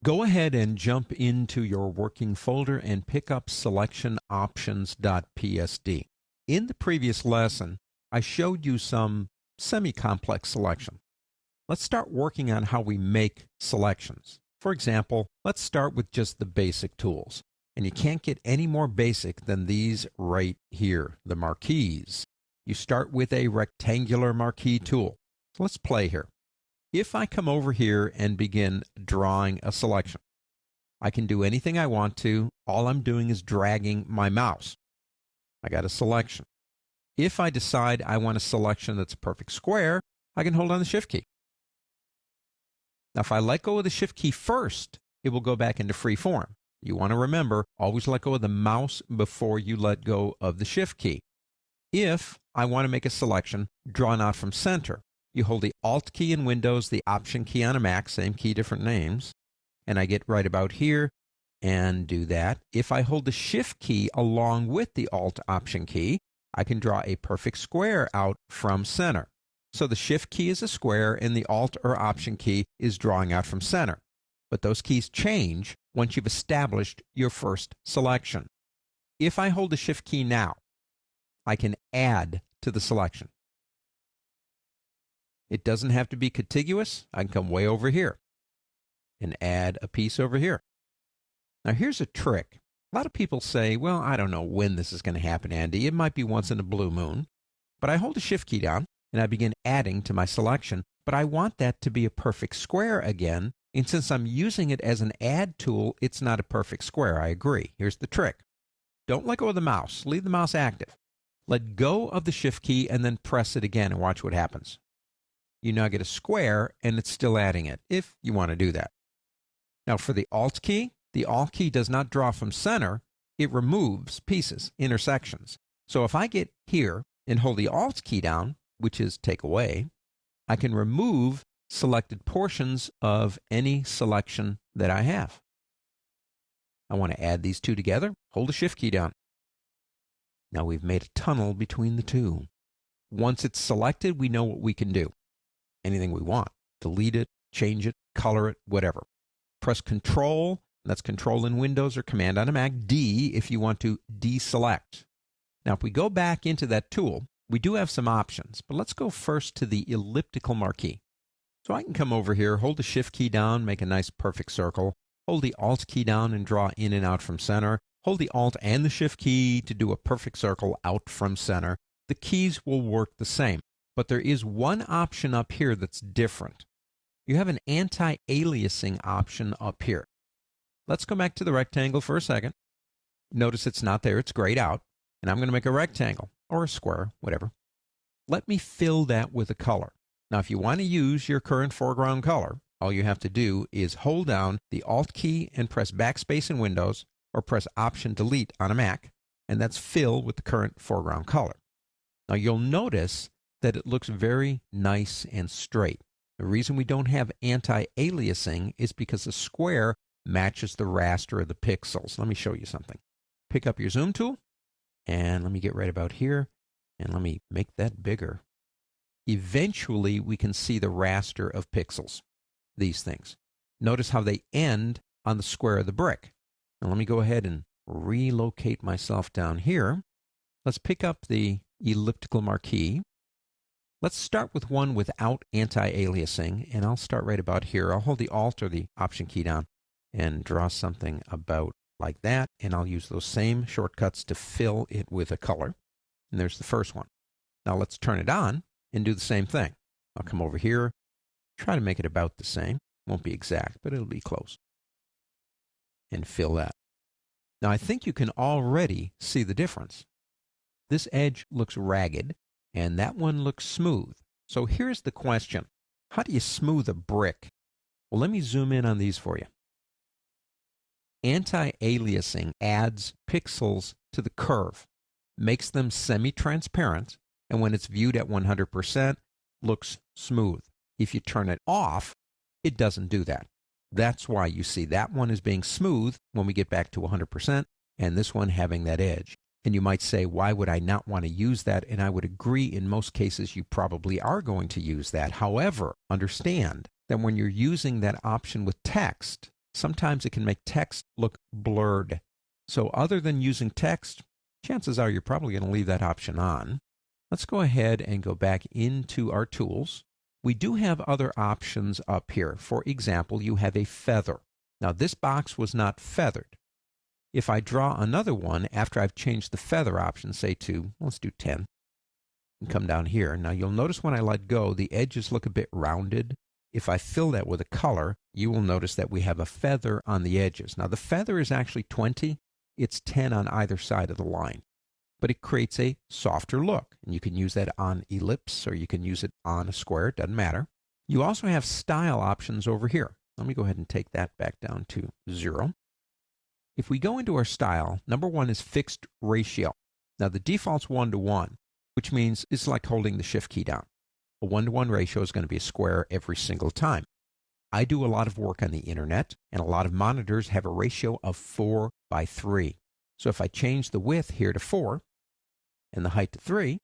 Go ahead and jump into your working folder and pick up selection options.psd. In the previous lesson, I showed you some semi-complex selection. Let's start working on how we make selections. For example, let's start with just the basic tools. And you can't get any more basic than these right here, the marquees. You start with a rectangular marquee tool. So let's play here. If I come over here and begin drawing a selection, I can do anything I want to. All I'm doing is dragging my mouse. I got a selection. If I decide I want a selection that's a perfect square, I can hold on the Shift key. Now, if I let go of the Shift key first, it will go back into free form. You want to remember, always let go of the mouse before you let go of the Shift key. If I want to make a selection drawn out from center, you hold the Alt key in Windows, the Option key on a Mac, same key, different names, and I get right about here and do that. If I hold the Shift key along with the Alt Option key, I can draw a perfect square out from center. So the Shift key is a square and the Alt or Option key is drawing out from center. But those keys change once you've established your first selection. If I hold the Shift key now, I can add to the selection. It doesn't have to be contiguous. I can come way over here and add a piece over here. Now here's a trick. A lot of people say, well, I don't know when this is going to happen, Andy. It might be once in a blue moon. But I hold the Shift key down and I begin adding to my selection. But I want that to be a perfect square again. And since I'm using it as an add tool, it's not a perfect square. I agree. Here's the trick. Don't let go of the mouse. Leave the mouse active. Let go of the Shift key and then press it again and watch what happens. You now get a square and it's still adding it, if you want to do that. Now for the Alt key does not draw from center. It removes pieces, intersections. So if I get here and hold the Alt key down, which is take away, I can remove selected portions of any selection that I have. I want to add these two together. Hold the Shift key down. Now we've made a tunnel between the two. Once it's selected, we know what we can do. Anything we want. Delete it, change it, color it, whatever. Press Control, that's Control in Windows or Command on a Mac, D if you want to deselect. Now if we go back into that tool, we do have some options, but let's go first to the elliptical marquee. So I can come over here, hold the Shift key down, make a nice perfect circle, hold the Alt key down and draw in and out from center, hold the Alt and the Shift key to do a perfect circle out from center. The keys will work the same. But there is one option up here that's different. You have an anti-aliasing option up here. Let's go back to the rectangle for a second. Notice it's not there, it's grayed out. And I'm going to make a rectangle or a square, whatever. Let me fill that with a color. Now, if you want to use your current foreground color, all you have to do is hold down the Alt key and press Backspace in Windows or press Option Delete on a Mac, and that's fill with the current foreground color. Now, you'll notice that it looks very nice and straight. The reason we don't have anti-aliasing is because the square matches the raster of the pixels. Let me show you something. Pick up your zoom tool, and let me get right about here, and let me make that bigger. Eventually, we can see the raster of pixels, these things. Notice how they end on the square of the brick. Now let me go ahead and relocate myself down here. Let's pick up the elliptical marquee. Let's start with one without anti-aliasing, and I'll start right about here. I'll hold the Alt or the Option key down and draw something about like that, and I'll use those same shortcuts to fill it with a color. And there's the first one. Now let's turn it on and do the same thing. I'll come over here, try to make it about the same. Won't be exact, but it'll be close. And fill that. Now I think you can already see the difference. This edge looks ragged, and that one looks smooth. So here's the question. How do you smooth a brick? Well, let me zoom in on these for you. Anti-aliasing adds pixels to the curve, makes them semi-transparent, and when it's viewed at 100%, looks smooth. If you turn it off, it doesn't do that. That's why you see that one is being smooth when we get back to 100%, and this one having that edge. And you might say, why would I not want to use that? And I would agree, in most cases, you probably are going to use that. However, understand that when you're using that option with text, sometimes it can make text look blurred. So other than using text, chances are you're probably going to leave that option on. Let's go ahead and go back into our tools. We do have other options up here. For example, you have a feather. Now this box was not feathered. If I draw another one after I've changed the feather option, say to, let's do 10, and come down here. Now you'll notice when I let go, the edges look a bit rounded. If I fill that with a color, you will notice that we have a feather on the edges. Now the feather is actually 20. It's 10 on either side of the line. But it creates a softer look. And you can use that on ellipse or you can use it on a square. It doesn't matter. You also have style options over here. Let me go ahead and take that back down to 0. If we go into our style, number 1 is fixed ratio. Now the default's 1:1, which means it's like holding the shift key down. A 1:1 ratio is going to be a square every single time. I do a lot of work on the internet, and a lot of monitors have a ratio of 4:3. So if I change the width here to 4 and the height to 3,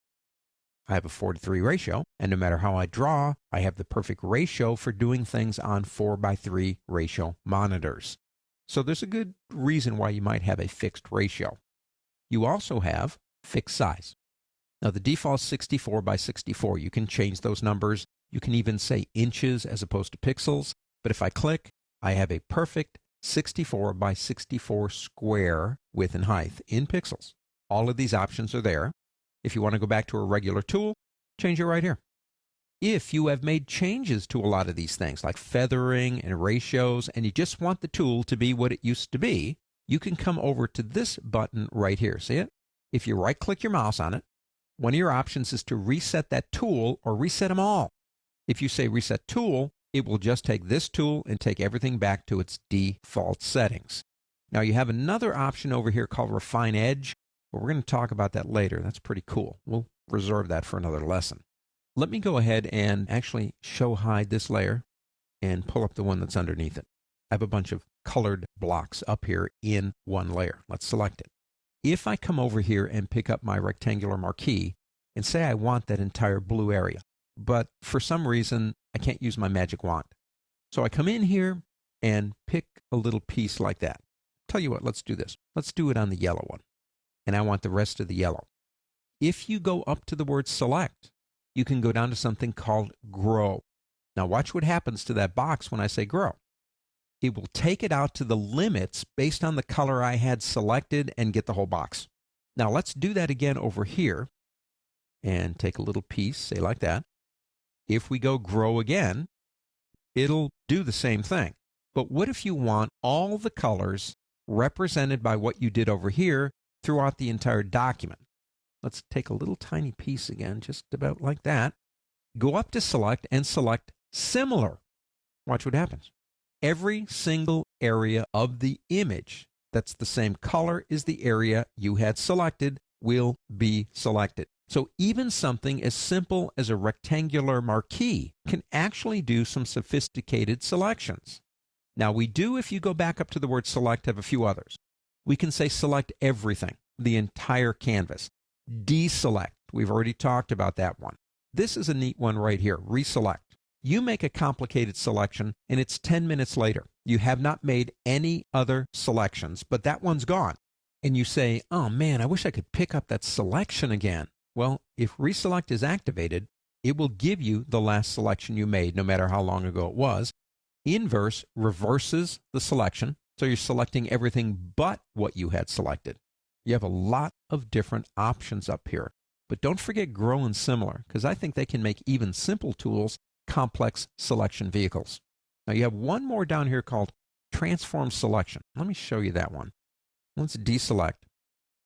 I have a 4:3 ratio, and no matter how I draw, I have the perfect ratio for doing things on 4:3 ratio monitors. So there's a good reason why you might have a fixed ratio. You also have fixed size. Now the default is 64:64. You can change those numbers. You can even say inches as opposed to pixels. But if I click, I have a perfect 64:64 square width and height in pixels. All of these options are there. If you want to go back to a regular tool, change it right here. If you have made changes to a lot of these things like feathering and ratios and you just want the tool to be what it used to be, you can come over to this button right here. See it? If you right-click your mouse on it, one of your options is to reset that tool or reset them all. If you say reset tool, it will just take this tool and take everything back to its default settings. Now you have another option over here called refine edge, but we're going to talk about that later. That's pretty cool. We'll reserve that for another lesson. Let me go ahead and actually show hide this layer and pull up the one that's underneath it. I have a bunch of colored blocks up here in one layer. Let's select it. If I come over here and pick up my rectangular marquee and say I want that entire blue area, but for some reason I can't use my magic wand. So I come in here and pick a little piece like that. Tell you what, let's do this. Let's do it on the yellow one. And I want the rest of the yellow. If you go up to the word select, you can go down to something called grow. Now watch what happens to that box when I say grow. It will take it out to the limits based on the color I had selected and get the whole box. Now let's do that again over here and take a little piece, say like that. If we go grow again, it'll do the same thing. But what if you want all the colors represented by what you did over here throughout the entire document? Let's take a little tiny piece again, just about like that. Go up to select and select similar. Watch what happens. Every single area of the image that's the same color as the area you had selected will be selected. So even something as simple as a rectangular marquee can actually do some sophisticated selections. Now we do, if you go back up to the word select, have a few others. We can say select everything, the entire canvas. Deselect, we've already talked about that one. This is a neat one right here, reselect. You make a complicated selection and it's 10 minutes later. You have not made any other selections, but that one's gone. And you say, oh man, I wish I could pick up that selection again. Well, if reselect is activated, it will give you the last selection you made, no matter how long ago it was. Inverse reverses the selection, so you're selecting everything but what you had selected. You have a lot of different options up here. But don't forget grow and similar, because I think they can make even simple tools complex selection vehicles. Now you have one more down here called transform selection. Let me show you that one. Let's deselect.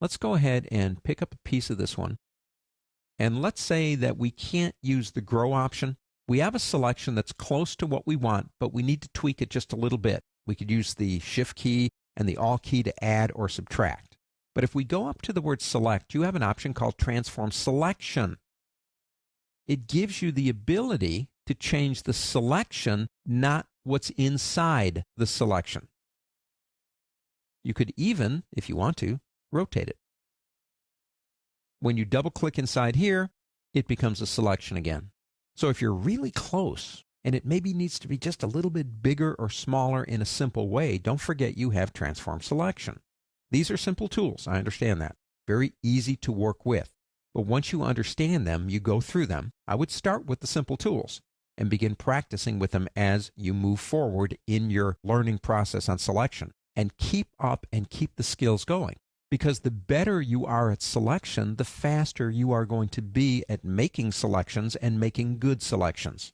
Let's go ahead and pick up a piece of this one. And let's say that we can't use the grow option. We have a selection that's close to what we want, but we need to tweak it just a little bit. We could use the shift key and the alt key to add or subtract. But if we go up to the word select, you have an option called transform selection. It gives you the ability to change the selection, not what's inside the selection. You could even, if you want to, rotate it. When you double click inside here, it becomes a selection again. So if you're really close and it maybe needs to be just a little bit bigger or smaller in a simple way, don't forget you have transform selection. These are simple tools, I understand that. Very easy to work with. But once you understand them, you go through them. I would start with the simple tools and begin practicing with them as you move forward in your learning process on selection. And keep up and keep the skills going. Because the better you are at selection, the faster you are going to be at making selections and making good selections.